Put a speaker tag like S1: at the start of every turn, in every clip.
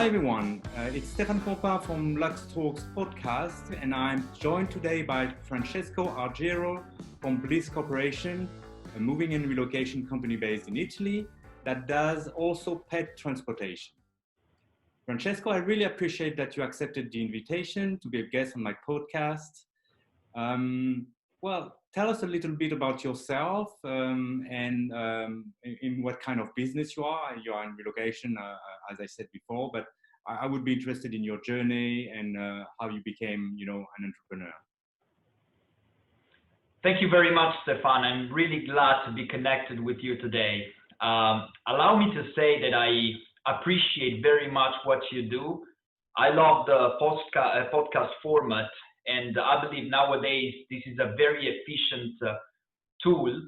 S1: everyone, it's Stefan Popa from Lux Talks podcast, and I'm joined today by Francesco Argirò from Bliss Corporation, a moving and relocation company based in Italy that does also pet transportation. Francesco, I really appreciate that you accepted the invitation to be a guest on my podcast. Well, tell us a little bit about yourself and in what kind of business you are. You are in relocation, as I said before, but I would be interested in your journey and how you became, an entrepreneur.
S2: Thank you very much, Stefan. I'm really glad to be connected with you today. Allow me to say that I appreciate very much what you do. I love the podcast format. And I believe nowadays this is a very efficient tool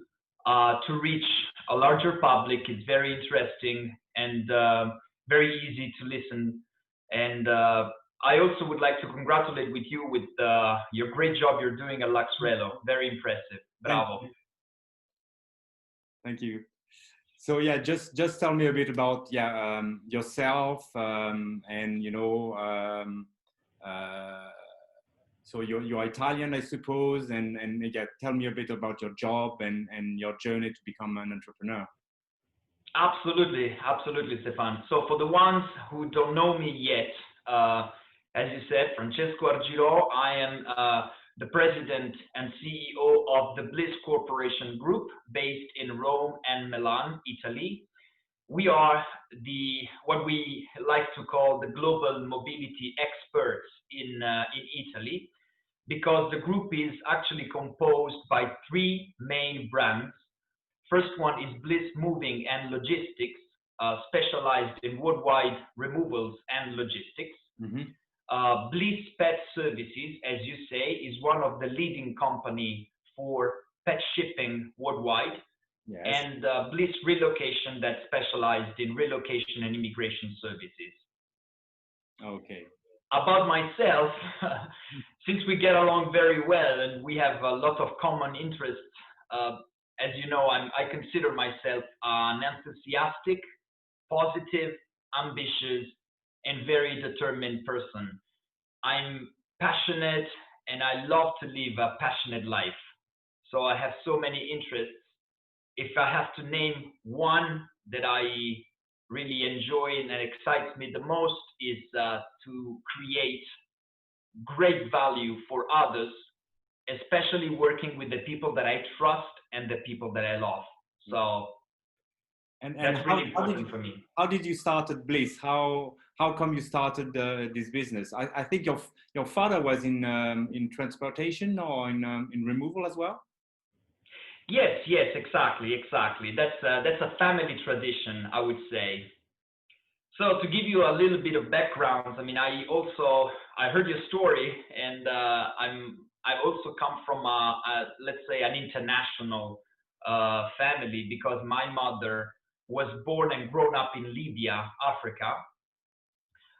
S2: to reach a larger public. It's very interesting and very easy to listen. And I also would like to congratulate with you with your great job you're doing at Lux Relo. Very impressive. Bravo.
S1: Thank you. So yeah, just tell me a bit about yourself so you're Italian, I suppose, and tell me a bit about your job and your journey to become an entrepreneur.
S2: Absolutely, Stefan. So for the ones who don't know me yet, as you said, Francesco Argirò, I am the president and CEO of the Bliss Corporation group based in Rome and Milan, Italy. We are what we like to call the global mobility experts in Italy, because the group is actually composed by three main brands. First one is Bliss Moving and Logistics, specialized in worldwide removals and logistics. Mm-hmm. Bliss Pet Services, as you say, is one of the leading company for pet shipping worldwide. Yes. And Bliss Relocation, that specialized in relocation and immigration services. Okay. About myself, since we get along very well and we have a lot of common interests, as you know, I consider myself an enthusiastic, positive, ambitious, and very determined person. I'm passionate and I love to live a passionate life. So I have so many interests. If I have to name one that I really enjoy and that excites me the most is to create great value for others, especially working with the people that I trust and the people that I love. So that's really important for me.
S1: How did you start at Bliss? How come you started this business? I think your father was in transportation or in removal as well.
S2: Yes, exactly. That's a family tradition, I would say. So to give you a little bit of background, I mean, I heard your story, and I also come from let's say an international family, because my mother was born and grown up in Libya, Africa,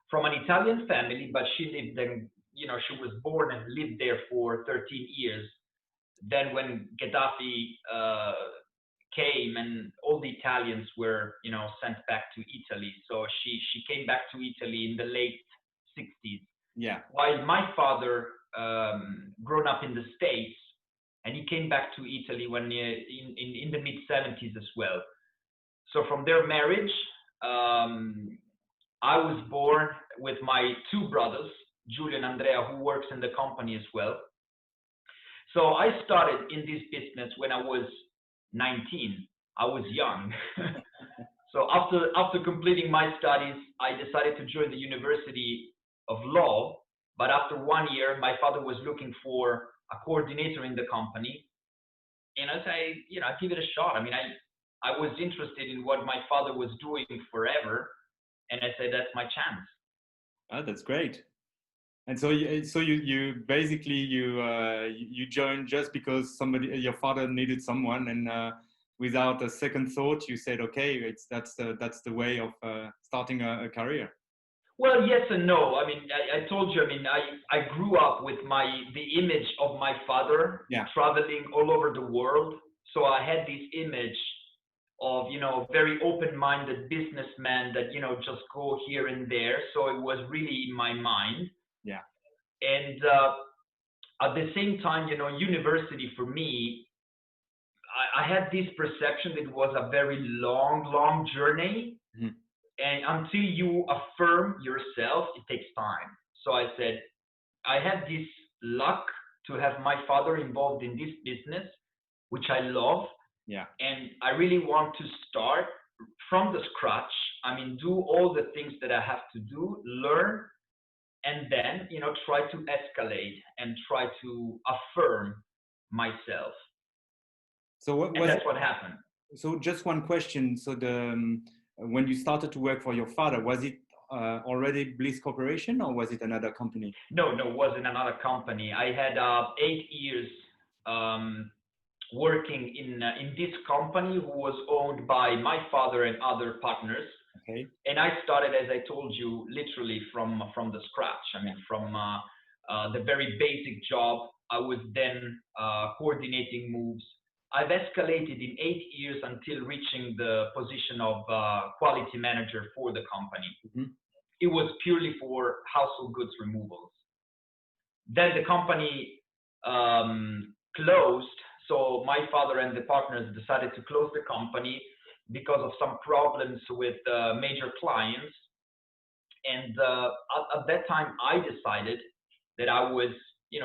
S2: from an Italian family, but she lived in, she was born and lived there for 13 years. Then when Gaddafi came and all the Italians were, sent back to Italy. So she came back to Italy in the late 60s. Yeah. While my father grown up in the States, and he came back to Italy when in the mid 70s as well. So from their marriage, I was born with my two brothers, Giulio and Andrea, who works in the company as well. So I started in this business when I was 19. I was young. So after completing my studies, I decided to join the University of Law. But after 1 year, my father was looking for a coordinator in the company. And I said, I give it a shot. I mean, I was interested in what my father was doing forever. And I said, that's my chance.
S1: Oh, that's great. And so you basically you joined just because your father needed someone, and without a second thought, you said, okay, that's the way of starting a career.
S2: Well, yes and no. I mean, I told you. I mean, I grew up with the image of my father traveling all over the world. So I had this image of, very open-minded businessman that, just go here and there. So it was really in my mind.
S1: Yeah.
S2: And at the same time, university for me, I had this perception that it was a very long journey.
S1: Mm-hmm.
S2: And until you affirm yourself, it takes time. So I said, I had this luck to have my father involved in this business, which I love.
S1: Yeah.
S2: And I really want to start from the scratch. I mean, do all the things that I have to do, learn, and then, try to escalate and try to affirm myself.
S1: So
S2: that's what happened.
S1: So just one question. So when you started to work for your father, was it already Bliss Corporation or was it another company?
S2: No, it wasn't another company. I had 8 years working in this company who was owned by my father and other partners.
S1: Okay. And
S2: I started, as I told you, literally from the scratch. I mean, from the very basic job. I was then coordinating moves. I've escalated in 8 years until reaching the position of quality manager for the company.
S1: Mm-hmm.
S2: It was purely for household goods removals. Then the company closed. So my father and the partners decided to close the company because of some problems with major clients. And at that time, I decided that I was,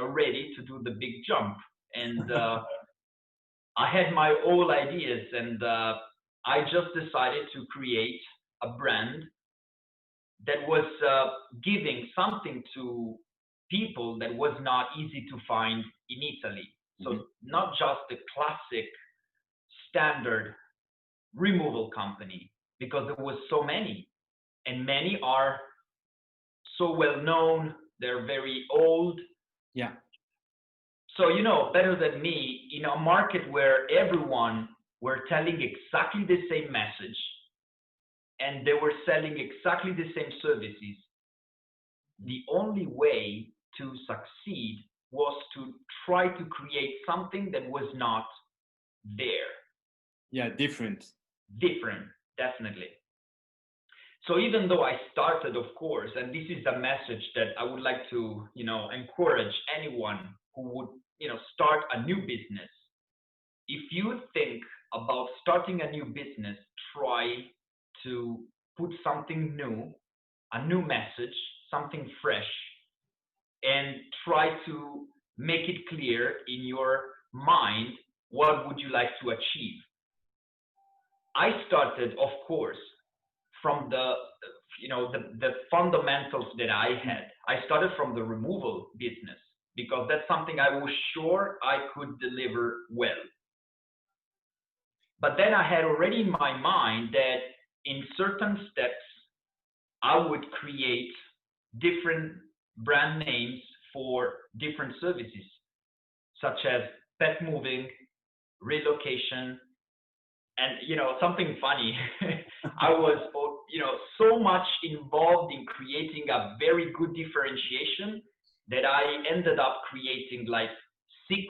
S2: ready to do the big jump. And I had my own ideas, and I just decided to create a brand that was giving something to people that was not easy to find in Italy. So mm-hmm. Not just the classic standard removal company, because there was so many, and many are so well known, they're very old.
S1: Yeah.
S2: So, better than me, in a market where everyone were telling exactly the same message and they were selling exactly the same services, the only way to succeed was to try to create something that was not there.
S1: Yeah, different.
S2: Different, definitely. So even though I started, of course, and this is a message that I would like to, encourage anyone who would, start a new business. If you think about starting a new business, try to put something new, a new message, something fresh, and try to make it clear in your mind, what would you like to achieve? I started, of course, from the fundamentals that I had. I started from the removal business because that's something I was sure I could deliver well. But then I had already in my mind that in certain steps, I would create different brand names for different services, such as pet moving, relocation, and something funny. I was so much involved in creating a very good differentiation that I ended up creating like 6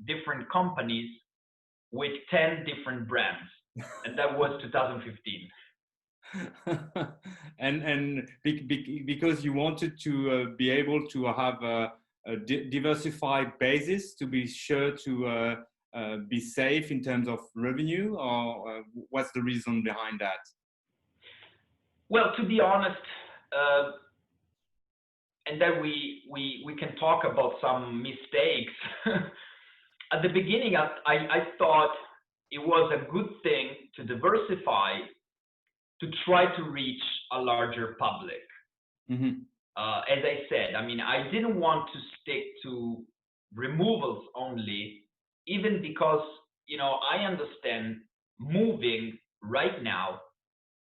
S2: different companies with 10 different brands, and that was 2015.
S1: and because you wanted to be able to have a diversified basis to be sure to be safe in terms of revenue, or what's the reason behind that?
S2: Well, to be honest, and then we can talk about some mistakes. At the beginning, I thought it was a good thing to diversify, to try to reach a larger public.
S1: Mm-hmm.
S2: As I said, I mean, I didn't want to stick to removals only, even because, I understand moving right now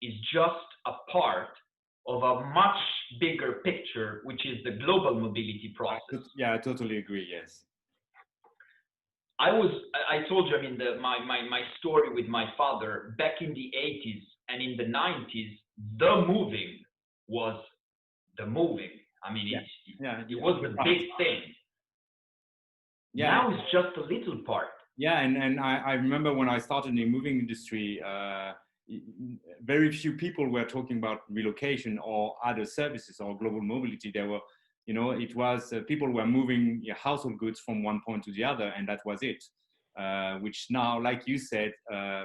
S2: is just a part of a much bigger picture, which is the global mobility process.
S1: Yeah, I totally agree, yes.
S2: I told you, I mean, my story with my father back in the 80s and in the 90s, the moving was the moving. I mean, it was the big thing. Yeah. Now it's just a little part.
S1: Yeah, and I remember when I started in the moving industry, very few people were talking about relocation or other services or global mobility. There were, it was people were moving household goods from one point to the other, and that was it. Which now, like you said,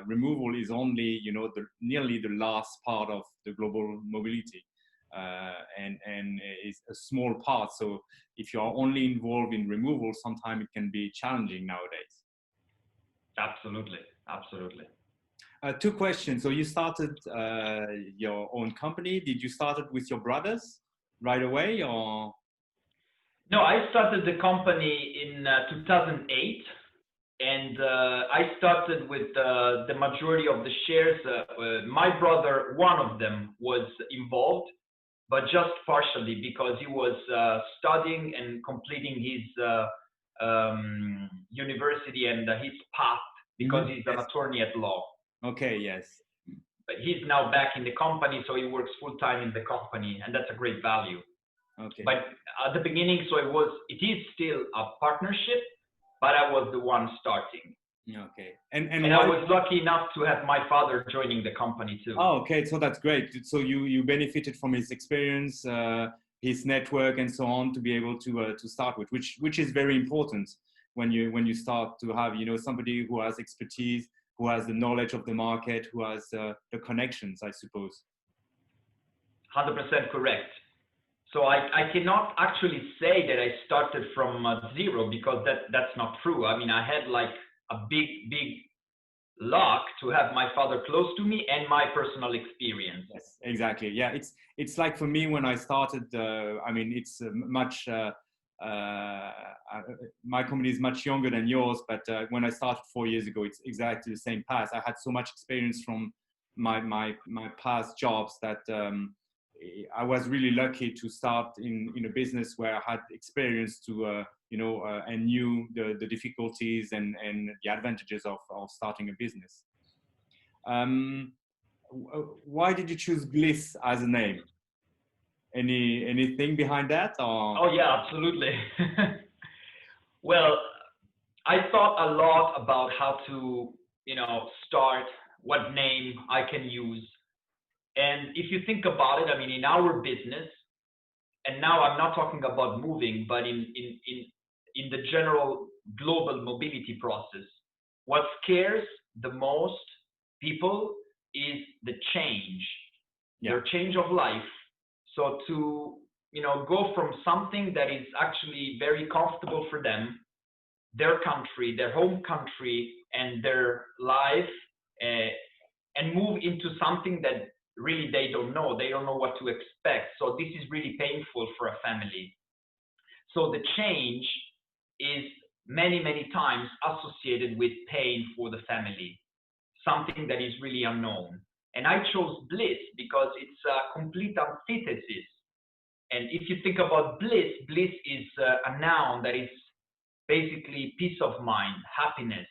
S1: removal is only, nearly the last part of the global mobility, and is a small part. So if you are only involved in removal, sometimes it can be challenging nowadays.
S2: Absolutely, absolutely.
S1: Two questions. So you started your own company. Did you start it with your brothers right away, or?
S2: No, I started the company in 2008, and I started with the majority of the shares. My brother, one of them, was involved, but just partially because he was studying and completing his university and his path because he's an attorney at law.
S1: Okay, yes.
S2: But he's now back in the company, so he works full time in the company, and that's a great value.
S1: Okay.
S2: But at the beginning, so it is still a partnership, but I was the one starting.
S1: Okay.
S2: And I was lucky enough to have my father joining the company too.
S1: Oh, okay. So that's great. So you benefited from his experience, his network, and so on, to be able to start with, which is very important when you start to have somebody who has expertise, who has the knowledge of the market, who has the connections, I suppose.
S2: 100% correct. So I cannot actually say that I started from zero, because that's not true. I mean, I had like a big luck to have my father close to me and my personal experience.
S1: Yes, exactly. Yeah, it's like for me when I started. I mean, it's much. My company is much younger than yours, but when I started 4 years ago, it's exactly the same path. I had so much experience from my past jobs that I was really lucky to start in a business where I had experience to and knew the difficulties and the advantages of starting a business. Why did you choose Bliss as a name? Anything behind that? Or?
S2: Oh yeah, absolutely. Well, I thought a lot about how to start, what name I can use. And if you think about it, I mean, in our business, and now I'm not talking about moving, but in the general global mobility process, what scares the most people is the change, their change of life. So to go from something that is actually very comfortable for them, their country, their home country, and their life, and move into something that really they don't know. They don't know what to expect. So this is really painful for a family. So the change is many times associated with pain for the family, something that is really unknown. And I chose Bliss because it's a complete antithesis. And if you think about bliss, bliss is a noun that is basically peace of mind, happiness,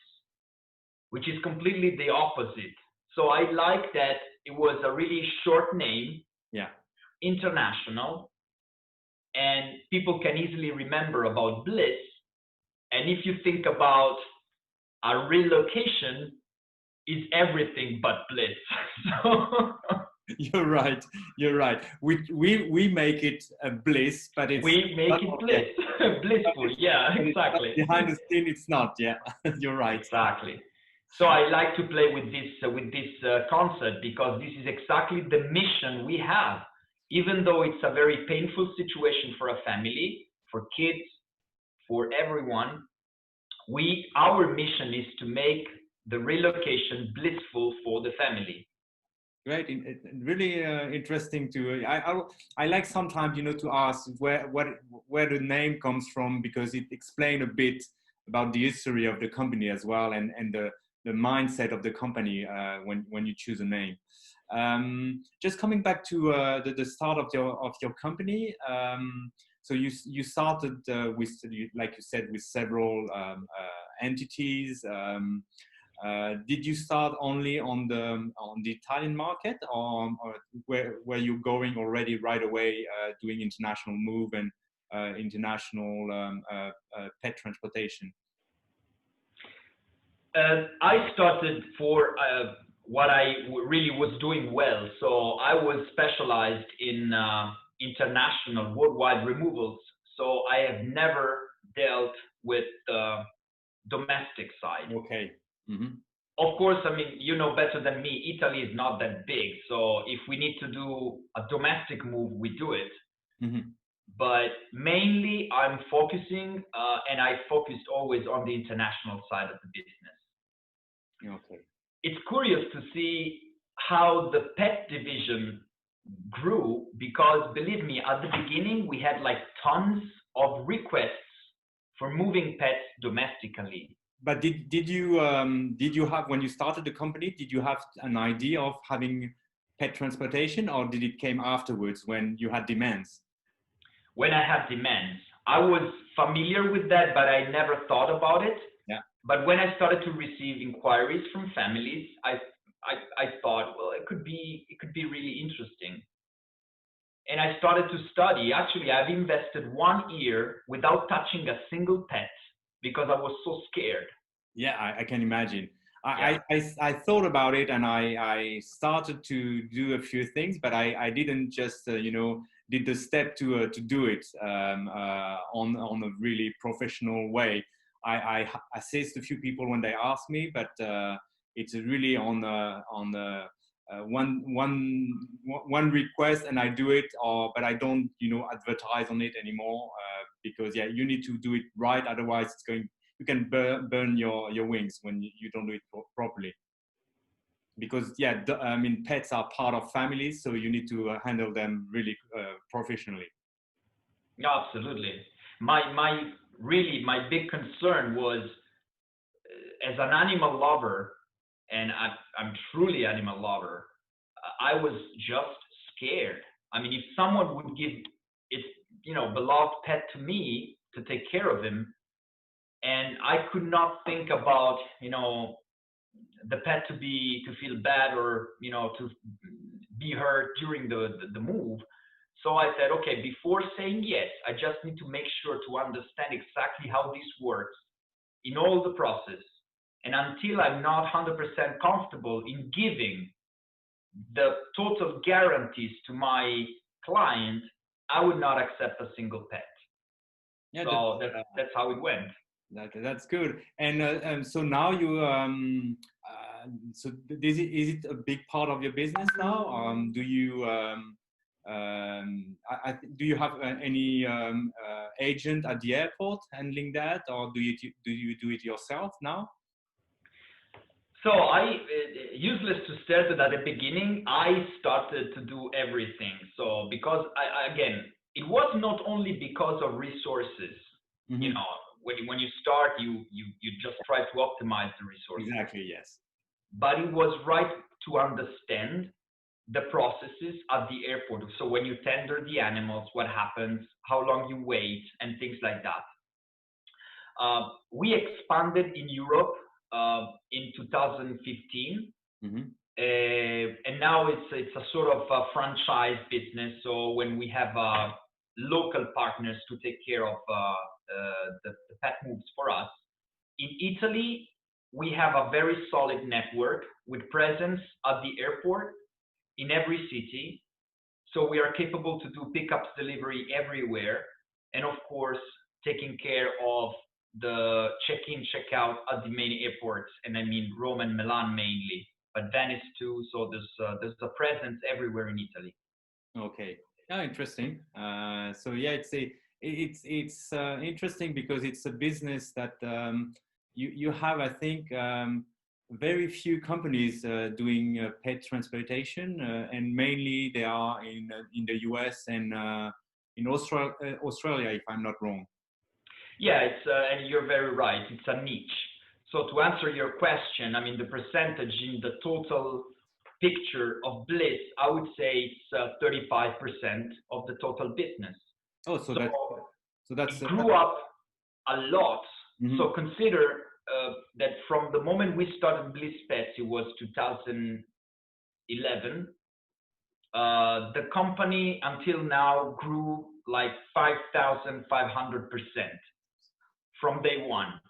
S2: which is completely the opposite. So I like that it was a really short name, international, and people can easily remember about Bliss. And if you think about a relocation, is everything but bliss. So
S1: You're right. We make it a bliss, but it's
S2: we make it bliss, blissful. Yeah, exactly.
S1: Behind the scene, it's not. Yeah, you're right.
S2: Exactly. So I like to play with this concept, because this is exactly the mission we have. Even though it's a very painful situation for a family, for kids, for everyone, our mission is to make the relocation blissful for the family.
S1: Great, really interesting to. I like sometimes to ask where the name comes from, because it explains a bit about the history of the company as well, and the mindset of the company when you choose a name. Just coming back to the start of your company. So you started with, like you said, with several entities. Did you start only on the Italian market, or were you going already right away doing international move and international pet transportation?
S2: I started for what I really was doing well. So I was specialized in international worldwide removals. So I have never dealt with the domestic side.
S1: Okay. Mm-hmm.
S2: Of course, I mean, you know better than me, Italy is not that big. So if we need to do a domestic move, we do it.
S1: Mm-hmm.
S2: But mainly I'm focusing, and I focused always on the international side of the business.
S1: Okay.
S2: It's curious to see how the pet division grew because believe me, at the beginning we had like tons of requests for moving pets domestically.
S1: But did you have, when you started the company, did you have an idea of having pet transportation, or did it came afterwards when you had demands?
S2: When I had demands, I was familiar with that, but I never thought about it.
S1: Yeah.
S2: But when I started to receive inquiries from families, I thought, well, it could be really interesting. And I started to study. Actually, I've invested 1 year without touching a single pet because I was so scared.
S1: Yeah, I can imagine.
S2: Yeah.
S1: I thought about it, and I started to do a few things, but I didn't just did the step to do it on a really professional way. I assist a few people when they ask me, but it's really on one request, and I do it, but I don't advertise on it anymore because yeah, you need to do it right, otherwise you can burn your wings when you don't do it properly. Because yeah, I mean, pets are part of families, so you need to handle them really professionally.
S2: Absolutely. My big concern was as an animal lover, and I'm truly animal lover. I was just scared. I mean, if someone would give its beloved pet to me to take care of him, and I could not think about the pet to feel bad or to be hurt during the move. So I said, okay, before saying yes, I just need to make sure to understand exactly how this works in all the process. And until I'm not 100% comfortable in giving the total guarantees to my client, I would not accept a single pet. Yeah, so that's how it went.
S1: That's good. And so now you, so is it a big part of your business now? Do you do you have any agent at the airport handling that, or do you do it yourself now?
S2: So useless to start at the beginning, I started to do everything. So because again, it was not only because of resources. Mm-hmm. When you start, you just try to optimize the resources.
S1: Exactly, yes.
S2: But it was right to understand the processes at the airport. So when you tender the animals, what happens, how long you wait, and things like that. We expanded in Europe in 2015. Mm-hmm. And now it's a sort of a franchise business. So when we have local partners to take care of the pet moves for us. In Italy, we have a very solid network with presence at the airport in every city. So we are capable to do pickups, delivery everywhere. And of course, taking care of the check-in, check-out at the main airports. And I mean Rome and Milan mainly, but Venice too. So there's a presence everywhere in Italy.
S1: Okay. Oh, interesting. So yeah, it's interesting because it's a business that you have, I think, very few companies doing pet transportation, and mainly they are in the US and in Australia, if I'm not wrong.
S2: Yeah, and you're very right. It's a niche. So to answer your question, I mean, the percentage in the total picture of Bliss, I would say it's 35% of the total business.
S1: Oh, so that's
S2: it grew up a lot. Mm-hmm. So consider that from the moment we started Bliss Pets, it was 2011. The company until now grew like 5,500% from day one.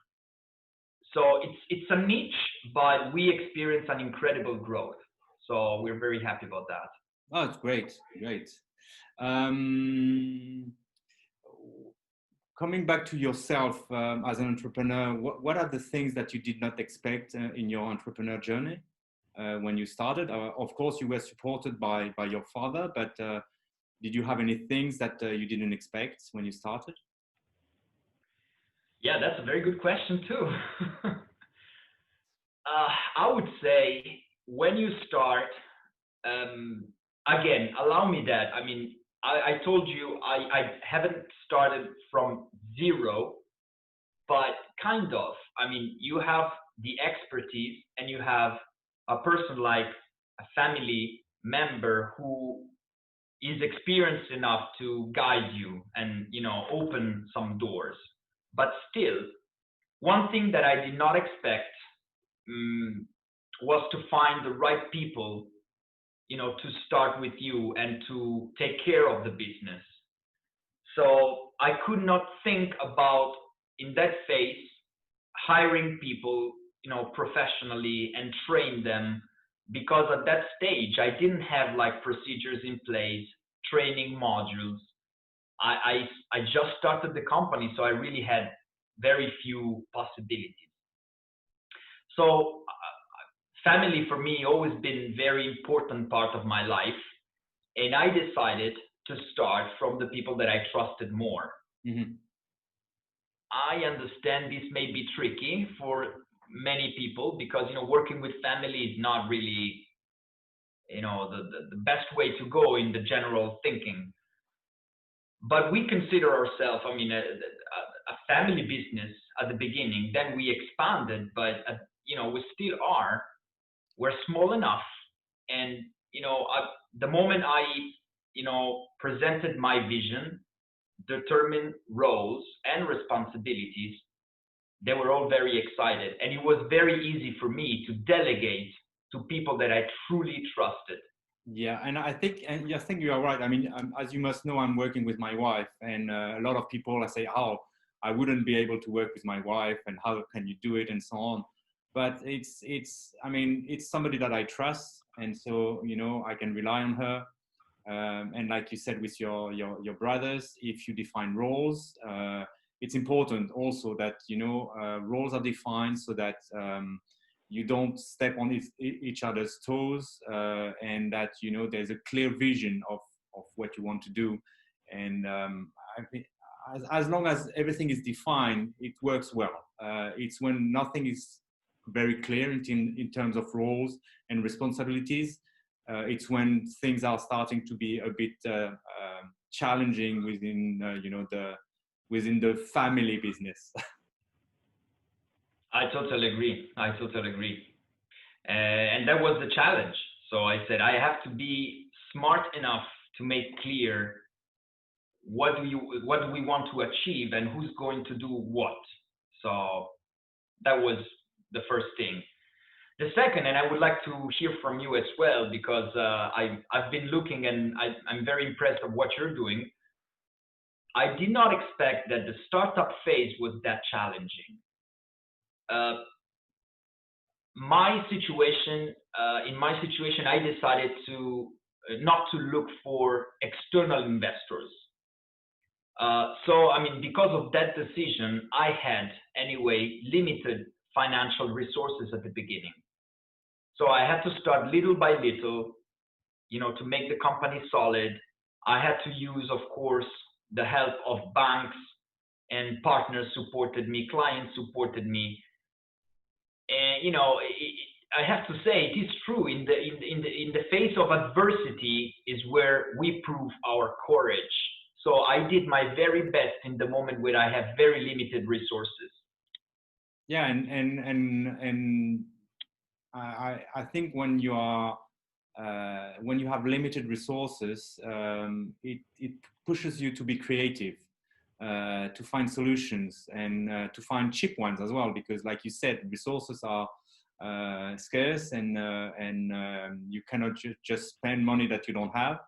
S2: So it's a niche, but we experience an incredible growth. So we're very happy about that.
S1: Oh, it's great, great. Um, Coming back to yourself as an entrepreneur, what are the things that you did not expect in your entrepreneur journey when you started? Of course, you were supported by your father, but did you have any things that you didn't expect when you started?
S2: Yeah, that's a very good question too. I would say when you start, again, allow me that. I mean, I told you I haven't started from zero, but kind of. I mean, you have the expertise and you have a person like a family member who is experienced enough to guide you and, you know, open some doors. But still, one thing that I did not expect was to find the right people, you know, to start with you and to take care of the business. So I could not think about in that phase hiring people, you know, professionally and train them, because at that stage I didn't have like procedures in place, training modules. I just started the company, so I really had very few possibilities. So family for me always been very important part of my life, and I decided to start from the people that I trusted more.
S1: Mm-hmm.
S2: I understand this may be tricky for many people because, you know, working with family is not really, you know, the best way to go in the general thinking. But we consider ourselves, I mean, a family business at the beginning. Then we expanded, but you know, we still are. We're small enough, and you know, the moment I, you know, presented my vision, determined roles and responsibilities, they were all very excited, and it was very easy for me to delegate to people that I truly trusted.
S1: Yeah, and I think you are right. I mean, as you must know, I'm working with my wife, and a lot of people I say, "Oh, I wouldn't be able to work with my wife, and how can you do it?" and so on. But I mean, it's somebody that I trust, and so you know, I can rely on her. And like you said with your brothers, if you define roles, it's important also that you know roles are defined so that you don't step on each other's toes, and that you know there's a clear vision of what you want to do. And I think as long as everything is defined, it works well. It's when nothing is very clear in terms of roles and responsibilities. It's when things are starting to be a bit challenging within you know within the family business.
S2: I totally agree. I totally agree. And that was the challenge. So I said, I have to be smart enough to make clear what do we want to achieve and who's going to do what. So that was the first thing. The second, and I would like to hear from you as well, because I've been looking and I'm very impressed of what you're doing. I did not expect that the startup phase was that challenging. In my situation, I decided to not to look for external investors. So, I mean, because of that decision, I had anyway limited financial resources at the beginning. So I had to start little by little, you know, to make the company solid. I had to use, of course, the help of banks, and partners supported me, clients supported me. And you know, I have to say it is true. In the face of adversity is where we prove our courage. So I did my very best in the moment where I have very limited resources.
S1: Yeah, and I think when you are when you have limited resources, it pushes you to be creative, to find solutions, and to find cheap ones as well. Because, like you said, resources are scarce, and you cannot just spend money that you don't have.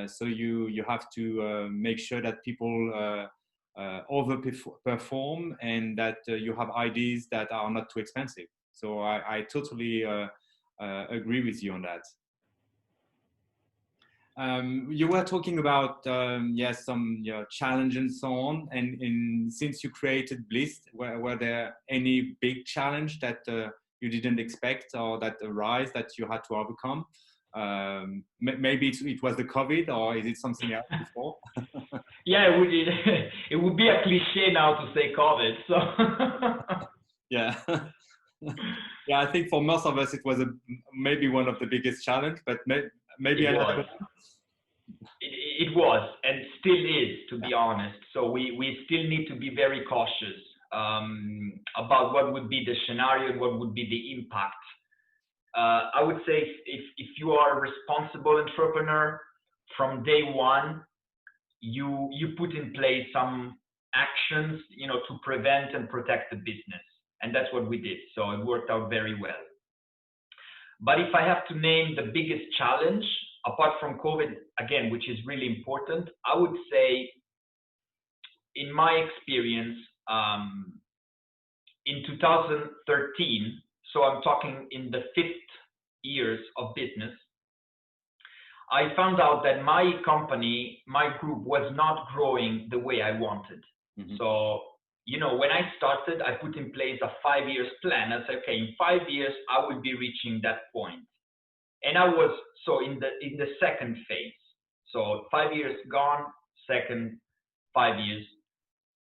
S1: So you have to make sure that people overperform and that you have ideas that are not too expensive. So I totally agree with you on that. You were talking about yes, some challenge and so on. And since you created Bliss, were there any big challenge that you didn't expect or that arise that you had to overcome? Maybe it was the COVID, or is it something else before?
S2: Yeah, it would be a cliche now to say COVID. So
S1: yeah, yeah. I think for most of us it was maybe one of the biggest challenge, but maybe
S2: it was and still is, to be honest. So we still need to be very cautious about what would be the scenario and what would be the impact. I would say if you are a responsible entrepreneur from day one, you put in place some actions, to prevent and protect the business, and that's what we did. So it worked out very well. But if I have to name the biggest challenge, apart from COVID, again, which is really important, I would say, in my experience, in 2013, so I'm talking in the 5th years of business, I found out that my company, my group, was not growing the way I wanted. Mm-hmm. So, when I started, I put in place a 5-year plan. I said, okay, in 5 years, I will be reaching that point. And I was in the second phase. So 5 years gone, second 5 years,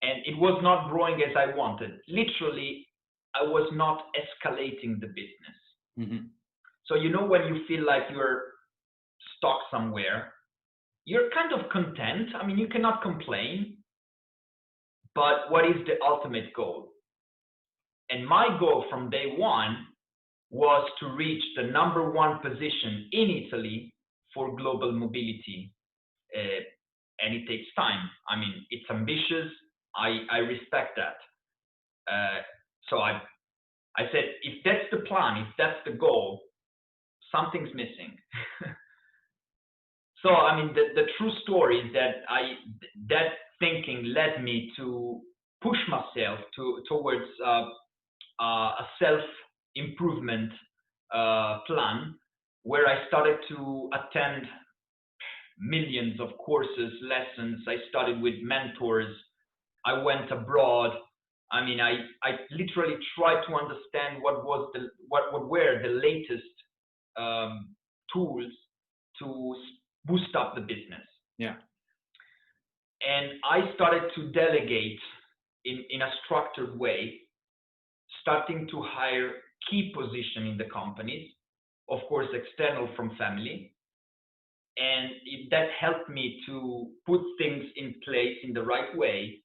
S2: and it was not growing as I wanted. Literally, I was not escalating the business. Mm-hmm. So when you feel like you're stuck somewhere, you're kind of content. I mean, you cannot complain. But what is the ultimate goal? And my goal from day one was to reach the #1 position in Italy for global mobility. And it takes time. I mean, it's ambitious. I respect that. So I said, if that's the plan, if that's the goal, something's missing. So, I mean, the true story is that that thinking led me to push myself towards a self-improvement plan, where I started to attend millions of courses, lessons. I studied with mentors. I went abroad. I mean, I literally tried to understand what were the latest tools to boost up the business.
S1: Yeah.
S2: And I started to delegate in a structured way, starting to hire key position in the companies, of course, external from family. And that helped me to put things in place in the right way.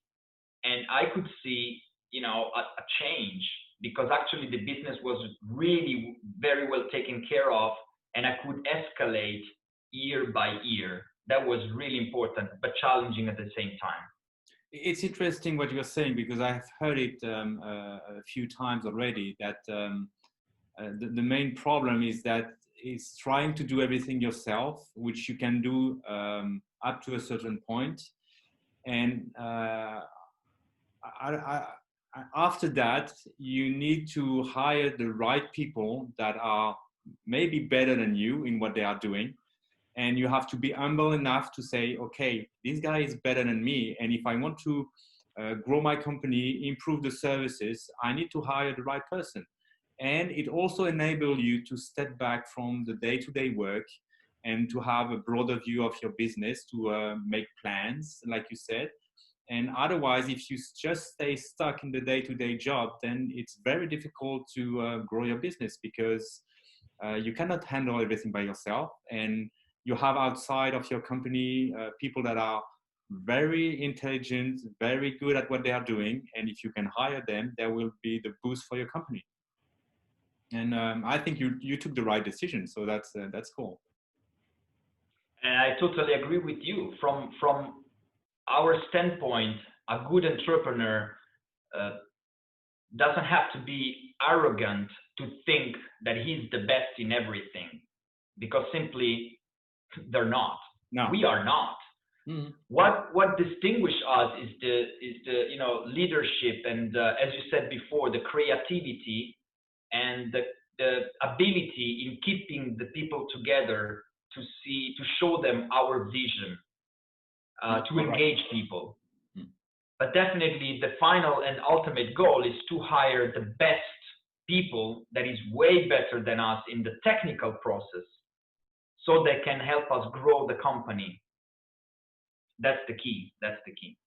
S2: And I could see, a change, because actually the business was really very well taken care of, and I could escalate year by year. That was really important, but challenging at the same time.
S1: It's interesting what you're saying, because I've heard it a few times already, that the main problem is that is trying to do everything yourself, which you can do up to a certain point. And after that, you need to hire the right people that are maybe better than you in what they are doing. And you have to be humble enough to say, okay, this guy is better than me. And if I want to grow my company, improve the services, I need to hire the right person. And it also enables you to step back from the day-to-day work and to have a broader view of your business, to make plans, like you said. And otherwise, if you just stay stuck in the day-to-day job, then it's very difficult to grow your business, because you cannot handle everything by yourself. And you have outside of your company people that are very intelligent, very good at what they are doing. And if you can hire them, there will be the boost for your company. And I think you took the right decision. So that's cool.
S2: And I totally agree with you. From our standpoint, a good entrepreneur doesn't have to be arrogant to think that he's the best in everything, because simply they're not.
S1: No.
S2: We are not. What distinguishes us is the leadership and as you said before, the creativity and the ability in keeping the people together to show them our vision, to engage people. But definitely the final and ultimate goal is to hire the best people that is way better than us in the technical process so they can help us grow the company. That's the key. That's the key.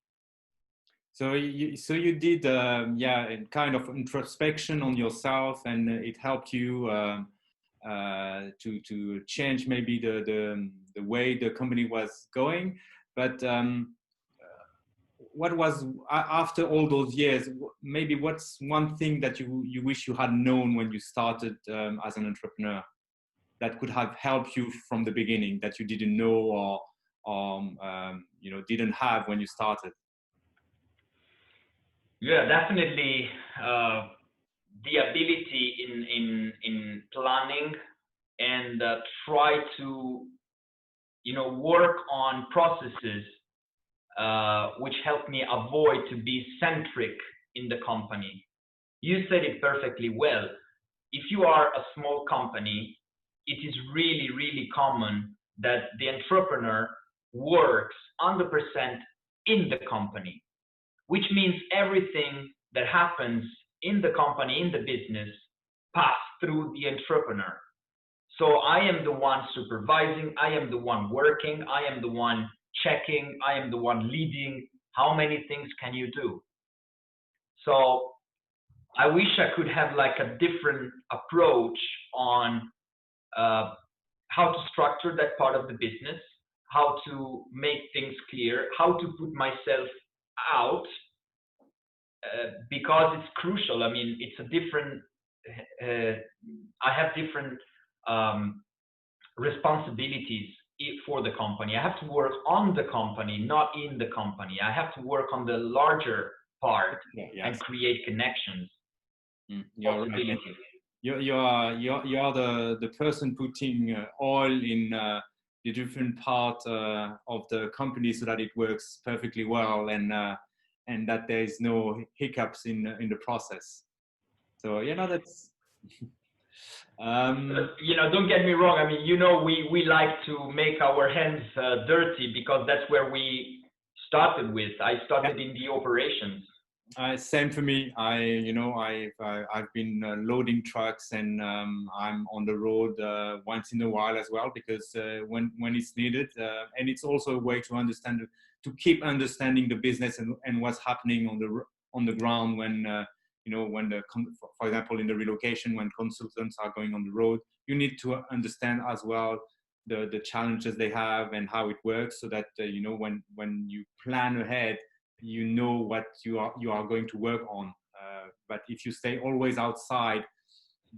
S1: So you did a kind of introspection on yourself, and it helped you to change maybe the way the company was going. But what was after all those years? Maybe what's one thing that you wish you had known when you started as an entrepreneur that could have helped you from the beginning that you didn't know or didn't have when you started?
S2: Yeah, definitely the ability in planning and try to work on processes which help me avoid to be centric in the company. You said it perfectly well. If you are a small company, it is really, really common that the entrepreneur works 100% in the company, which means everything that happens in the company, in the business, pass through the entrepreneur. So I am the one supervising, I am the one working, I am the one checking, I am the one leading. How many things can you do? So I wish I could have like a different approach on how to structure that part of the business, how to make things clear, how to put myself out, because it's crucial. I mean, it's a different, I have different responsibilities for the company. I have to work on the company, not in the company. I have to work on the larger part and create connections.
S1: You're right. You are the person putting oil in the different part of the company so that it works perfectly well and that there is no hiccups in the process. So that's.
S2: Don't get me wrong. I mean, we like to make our hands dirty because that's where we started with. I started in the operations.
S1: Same for me. I've been loading trucks and I'm on the road once in a while as well because when it's needed, and it's also a way to keep understanding the business and what's happening on the ground when for example in the relocation, when consultants are going on the road, you need to understand as well the challenges they have and how it works, so that when you plan ahead, you know what you are going to work on. But if you stay always outside,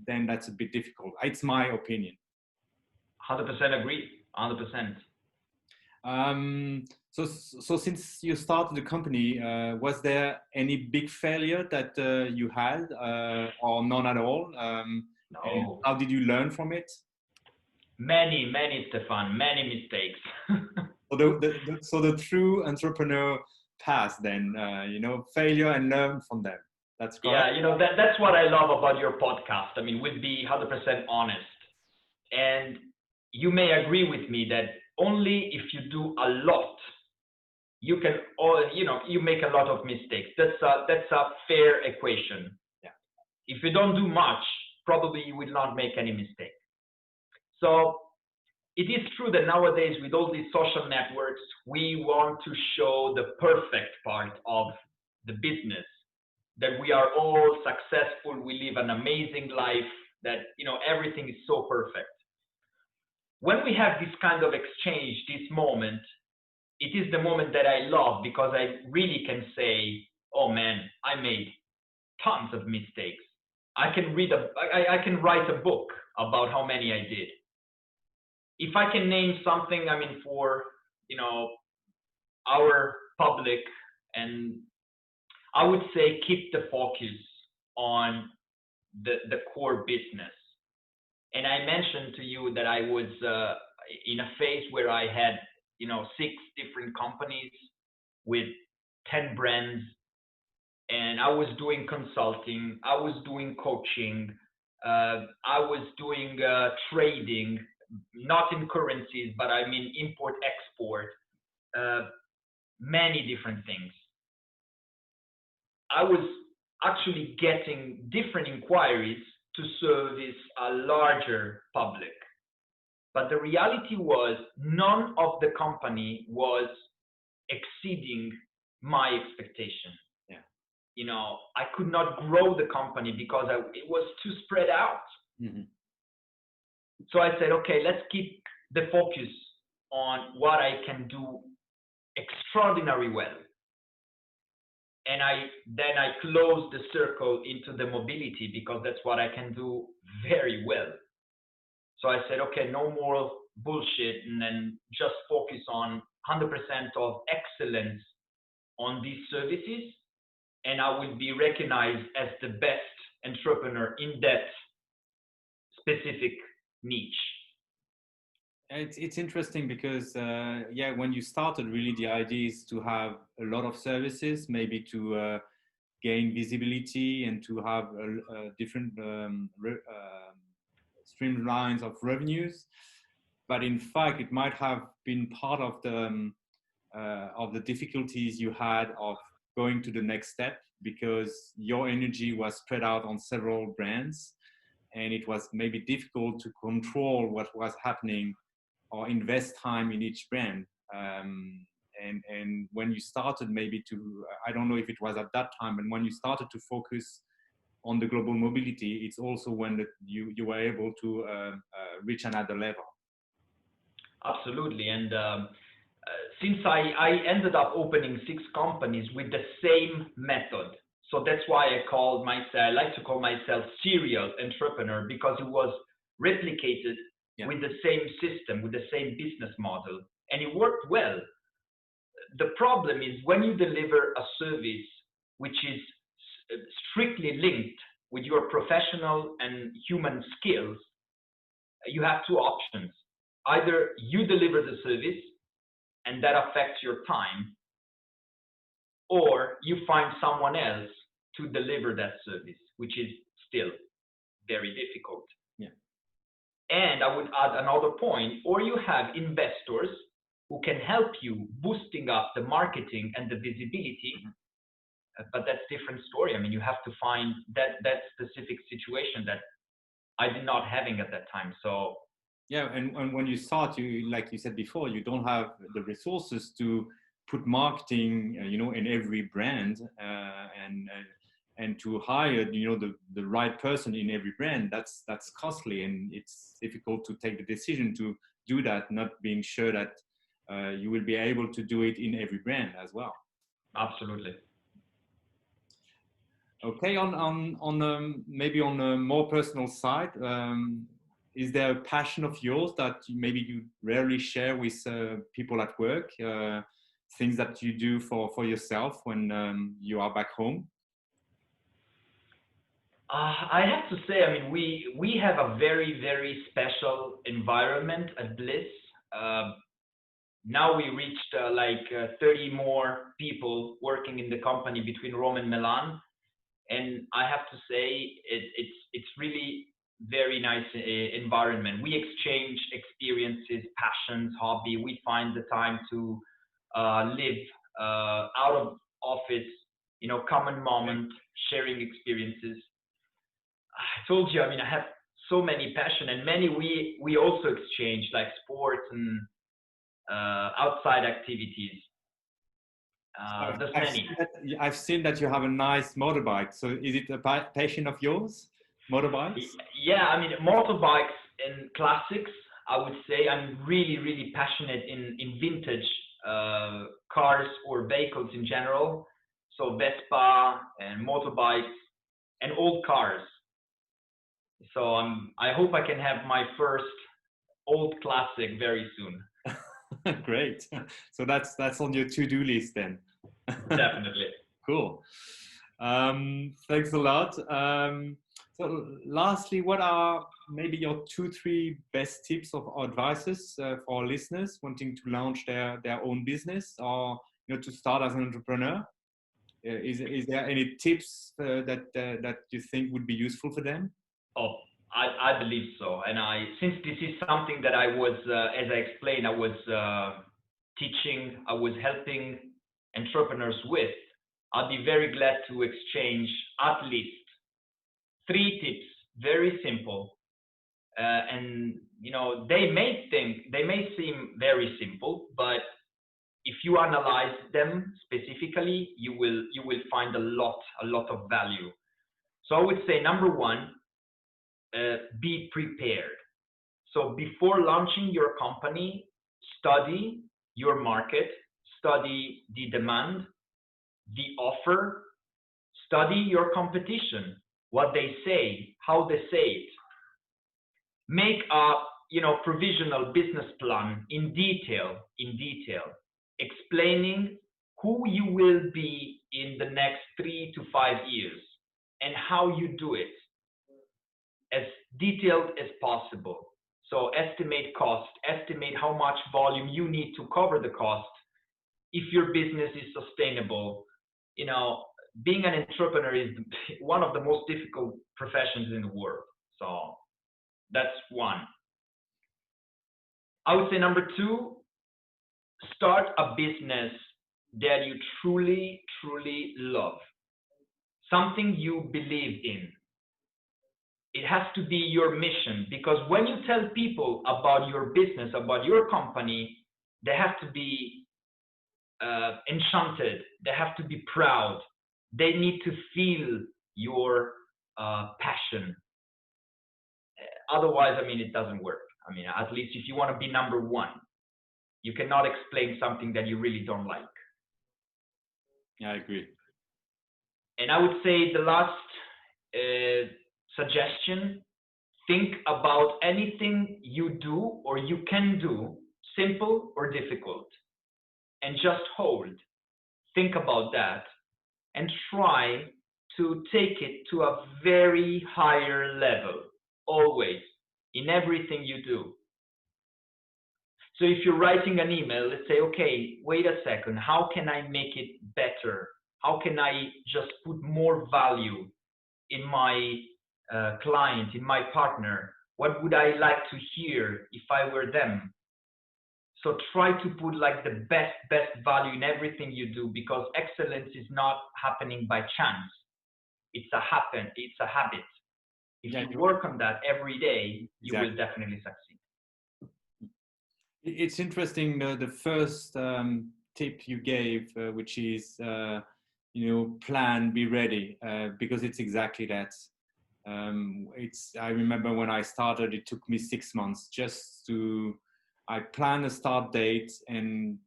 S1: then that's a bit difficult. It's my opinion.
S2: 100% agree. 100%.
S1: So since you started the company, was there any big failure that you had, or none at all?
S2: No.
S1: And how did you learn from it?
S2: Many, Stefan, many mistakes.
S1: So the true entrepreneur path, then, failure and learn from them. That's correct.
S2: Yeah, that's what I love about your podcast. I mean, we'll be 100% honest. And you may agree with me that only if you do a lot, you can, you make a lot of mistakes. That's a fair equation.
S1: Yeah.
S2: If you don't do much, probably you will not make any mistake. So it is true that nowadays with all these social networks, we want to show the perfect part of the business, that we are all successful, we live an amazing life, that, everything is so perfect. When we have this kind of exchange, this moment, it is the moment that I love, because I really can say, oh man, I made tons of mistakes. I can write a book about how many I did. If I can name something, I mean, for, our public, and I would say keep the focus on the core business. And I mentioned to you that I was in a phase where I had 6 different companies with 10 brands, and I was doing consulting, I was doing coaching, I was doing trading, not in currencies, but I mean import, export, many different things. I was actually getting different inquiries to service a larger public. But the reality was none of the company was exceeding my expectation.
S1: Yeah.
S2: I could not grow the company because it was too spread out.
S1: Mm-hmm.
S2: So I said, okay, let's keep the focus on what I can do extraordinarily well. And then I closed the circle into the mobility because that's what I can do very well. So I said, okay, no more bullshit, and then just focus on 100% of excellence on these services, and I will be recognized as the best entrepreneur in that specific niche.
S1: It's interesting because, when you started, really the idea is to have a lot of services, maybe to gain visibility and to have different streamlines of revenues. But in fact, it might have been part of the difficulties you had of going to the next step, because your energy was spread out on several brands, and it was maybe difficult to control what was happening or invest time in each brand. And when you started maybe to, I don't know if it was at that time, but when you started to focus on the global mobility, it's also when you were able to reach another level.
S2: Absolutely. And since I ended up opening 6 companies with the same method, so that's why I like to call myself serial entrepreneur, because it was replicated with the same system, with the same business model, and it worked well. The problem is when you deliver a service which is strictly linked with your professional and human skills, you have 2 options. Either you deliver the service and that affects your time, or you find someone else to deliver that service, which is still very difficult.
S1: Yeah.
S2: And I would add another point, or you have investors who can help you boosting up the marketing and the visibility. Mm-hmm. But that's a different story. I mean, you have to find that specific situation that I did not having at that time. So
S1: yeah, and when you start, like you said before, you don't have the resources to put marketing, in every brand, and to hire, the right person in every brand. That's costly, and it's difficult to take the decision to do that, not being sure that you will be able to do it in every brand as well.
S2: Absolutely.
S1: Okay, maybe on a more personal side, is there a passion of yours that maybe you rarely share with people at work? Things that you do for yourself when you are back home?
S2: I have to say, I mean, we have a very, very special environment at Bliss. Now we reached 30 more people working in the company between Rome and Milan. And I have to say, it's really very nice environment. We exchange experiences, passions, hobby. We find the time to live out of office, common moment, sharing experiences. I told you, I mean, I have so many passion, and many we also exchange, like sports and outside activities.
S1: I've seen that you have a nice motorbike. So is it a passion of yours, motorbikes?
S2: Yeah, I mean, motorbikes and classics, I would say. I'm really, really passionate in vintage cars or vehicles in general. So Vespa and motorbikes and old cars. So I hope I can have my first old classic very soon.
S1: Great. So that's on your to-do list then.
S2: Definitely.
S1: Cool. Thanks a lot. So lastly, what are maybe your 2, 3 best tips or advices for our listeners wanting to launch their own business or to start as an entrepreneur? Is there any tips that you think would be useful for them?
S2: Oh, I believe so. And since this is something that I was, as I explained, I was teaching, I was helping entrepreneurs with, I'd be very glad to exchange at least 3 tips, very simple. And they may seem very simple, but if you analyze them specifically, you will find a lot of value. So I would say number 1, be prepared. So before launching your company, study your market, study the demand, the offer, study your competition, what they say, how they say it. Make a provisional business plan in detail, explaining who you will be in the next 3 to 5 years and how you do it as detailed as possible. So estimate cost, estimate how much volume you need to cover the cost. If your business is sustainable, being an entrepreneur is one of the most difficult professions in the world. So that's 1. I would say number 2, start a business that you truly, truly love. Something you believe in. It has to be your mission, because when you tell people about your business, about your company, they have to be enchanted. They have to be proud. They need to feel your passion. Otherwise, it doesn't work. At least if you want to be number 1, you cannot explain something that you really don't like.
S1: Yeah, I agree.
S2: And I would say the last suggestion, think about anything you do or you can do, simple or difficult, and just hold. Think about that and try to take it to a very higher level, always, in everything you do. So if you're writing an email, let's say, okay, wait a second, how can I make it better? How can I just put more value in my client, in my partner? What would I like to hear if I were them? So try to put like the best value in everything you do, because excellence is not happening by chance. It's a habit. If you work on that every day, you will definitely succeed.
S1: It's interesting, the first tip you gave, which is, plan, be ready, because it's exactly that. I remember when I started, it took me 6 months I planned a start date, and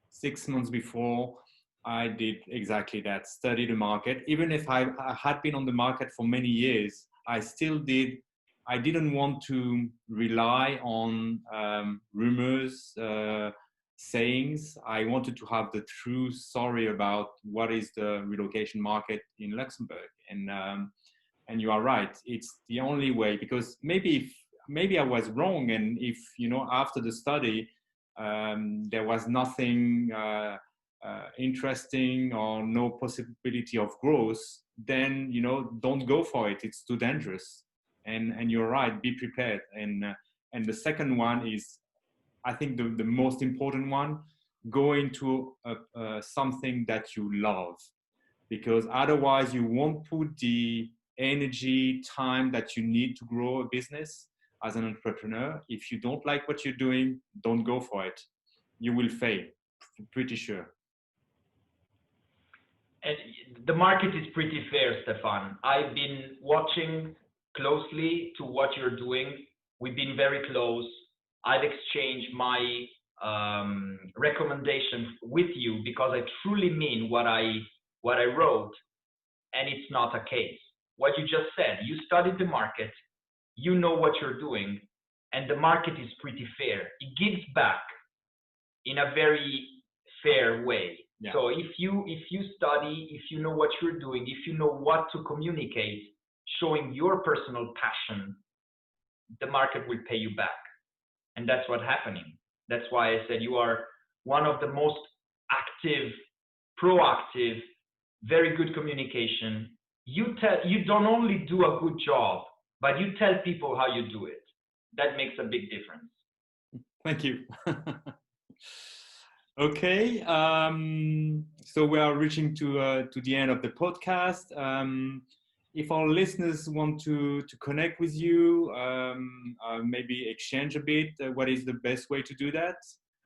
S1: 6 months before I did exactly that, study the market. Even if I had been on the market for many years, I didn't want to rely on rumors, sayings. I wanted to have the true story about what is the relocation market in Luxembourg. And you are right, it's the only way, because maybe I was wrong, and if after the study there was nothing interesting or no possibility of growth, then don't go for it. It's too dangerous. And you're right, be prepared. And the second one is, I think the most important one, go into something that you love, because otherwise you won't put the energy, time that you need to grow a business as an entrepreneur. If you don't like what you're doing, don't go for it. You will fail, pretty sure.
S2: And the market is pretty fair, Stefan. I've been watching closely to what you're doing. We've been very close. I've exchanged my recommendations with you because I truly mean what I wrote, and it's not a case. What you just said, you studied the market, you know what you're doing, and the market is pretty fair. It gives back in a very fair way. Yeah. So if you study, if you know what you're doing, if you know what to communicate, showing your personal passion, the market will pay you back. And that's what's happening. That's why I said you are one of the most active, proactive, very good communication. You don't only do a good job, but you tell people how you do it. That makes a big difference.
S1: Thank you. Okay, so we are reaching to the end of the podcast. If our listeners want to connect with you, maybe exchange a bit, what is the best way to do that?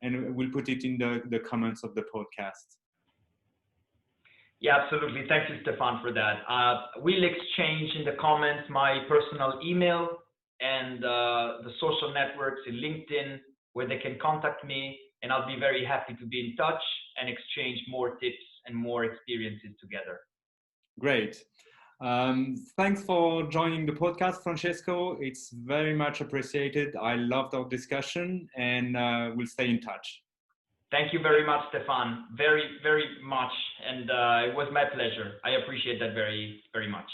S1: And we'll put it in the comments of the podcast.
S2: Yeah, absolutely. Thank you, Stefan, for that. We'll exchange in the comments my personal email and the social networks in LinkedIn where they can contact me, and I'll be very happy to be in touch and exchange more tips and more experiences together.
S1: Great. Thanks for joining the podcast, Francesco. It's very much appreciated. I loved our discussion, and we'll stay in touch.
S2: Thank you very much, Stefan. Very, very much. And it was my pleasure. I appreciate that very, very much.